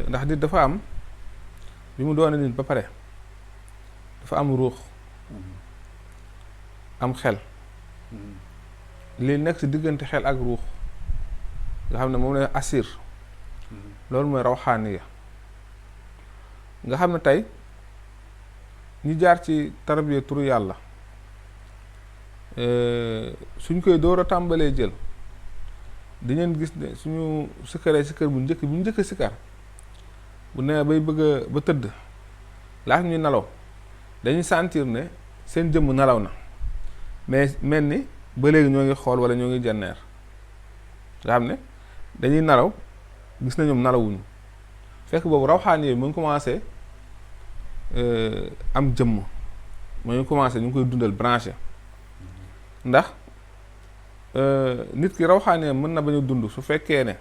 ndax nit dafa am bi mu doone nit ba pare dafa am ruux am xel li nekk si diggante xel ak ruux nga xam ne moom la assir loolu mooy rawxaaniya nga xam ne tey ñi jaar ci tarbiya turu yàlla suñ koy door a tàmbalee jël di ngeen gis ne suñu sikkaree sikkar bu njëkk a sikkar bu nee bay bëgg ba tëdd laata ñuy nelaw dañuy sentir ne seen jëmm nelaw na mais mel ni ba léegi ñoo ngi xool wala ñoo ngi janneer nga xam ne dañuy nelaw gis na ñoom nelawuñu fekk boobu rawxaan yi mu ngi commencé am jëmm mu ngi commencé ñu ngi koy dundal branché ndax nit ki rawxaanee mën na bañ a dund su fekkee ne